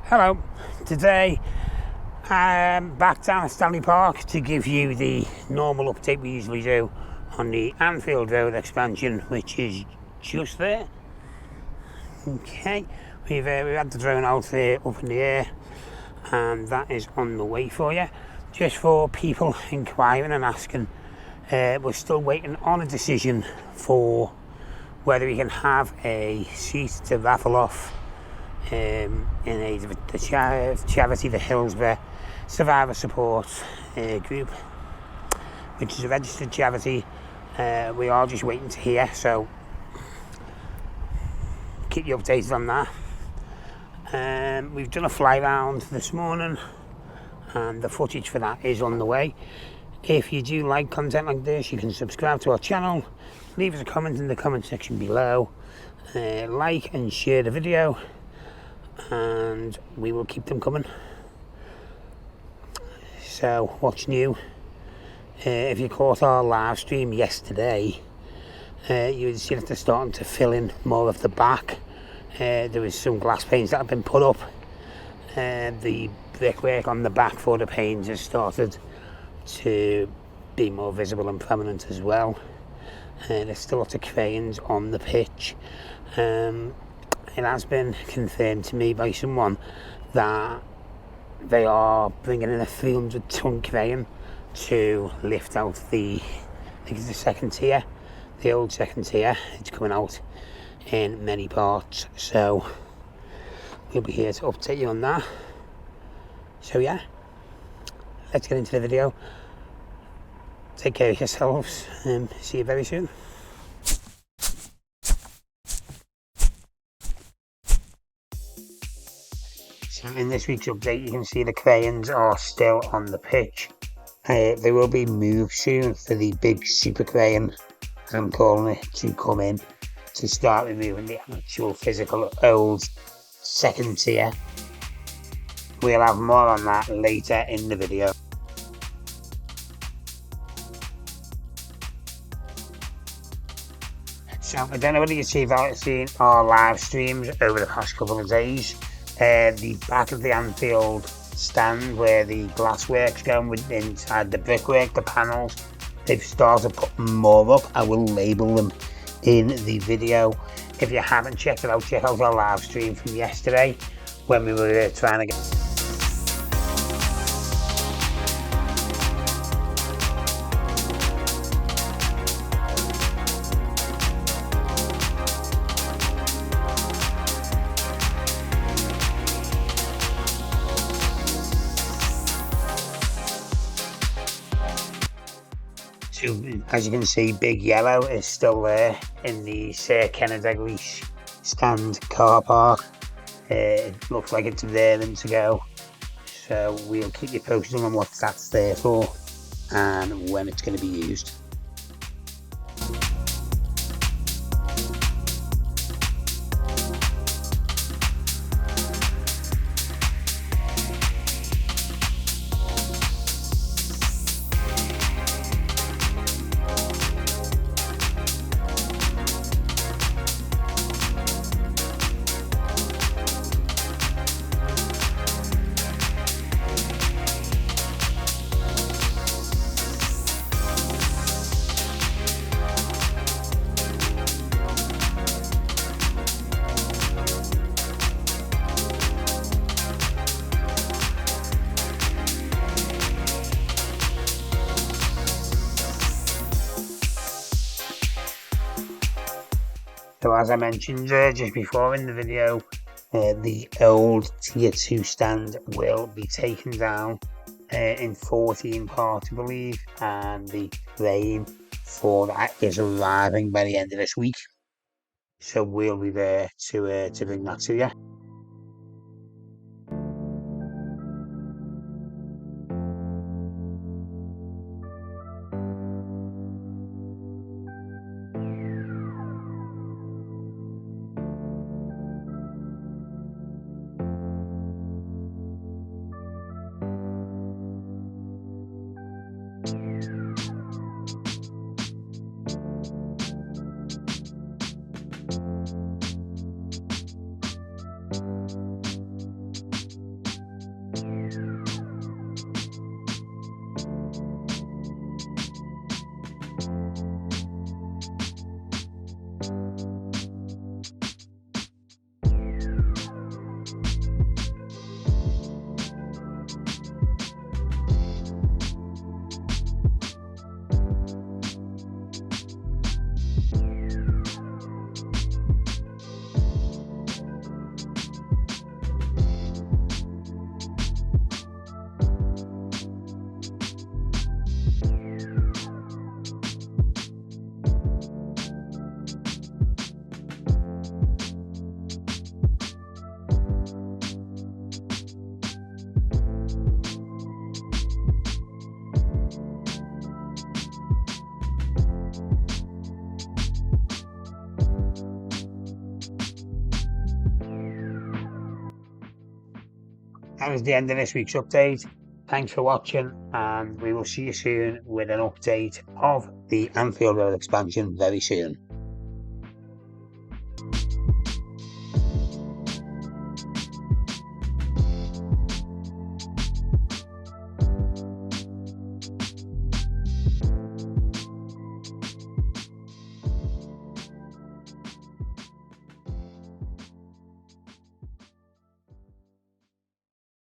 Hello, today I'm back down at Stanley Park to give you the normal update we usually do on the Anfield Road expansion, which is just there. Okay, we've had the drone out there up in the air, and that is on the way for you. Just for people inquiring and asking, we're still waiting on a decision for whether we can have a seat to raffle off in the charity, the Hillsborough Survivor Support Group, which is a registered charity. We are just waiting to hear, so keep you updated on that. We've done a fly round this morning, and the footage for that is on the way. If you do like content like this, you can subscribe to our channel, leave us a comment in the comment section below, like and share the video, and we will keep them coming. So what's new? If you caught our live stream yesterday, you would see that they're starting to fill in more of the back. There was some glass panes that have been put up. The brickwork on the back for the panes has started to be more visible and prominent as well. There's still lots of cranes on the pitch. It has been confirmed to me by someone that they are bringing in a 300-ton crane to lift out I think it's the second tier, the old second tier. It's coming out in many parts, so we'll be here to update you on that. So yeah, let's get into the video. Take care of yourselves and see you very soon. So in this week's update, you can see the cranes are still on the pitch. They will be moved soon for the big super crane, as I'm calling it, to come in to start removing the actual physical old second tier. We'll have more on that later in the video. So I don't know whether you've seen our live streams over the past couple of days. The back of the Anfield stand where the glasswork's going with inside the brickwork, the panels, they've started putting more up. I will label them in the video. If you haven't checked it out, check out our live stream from yesterday when we were trying to get... As you can see, Big Yellow is still there in the Sir Kenneth Dalglish stand car park. It looks like it's raring to go, so we'll keep you posted on what that's there for and when it's going to be used. So as I mentioned just before in the video, the old tier 2 stand will be taken down in 14 parts, I believe, and the crane for that is arriving by the end of this week. So we'll be there to bring that to you. that is the end of this week's update. Thanks for watching, and we will see you soon with an update of the Anfield Road expansion very soon.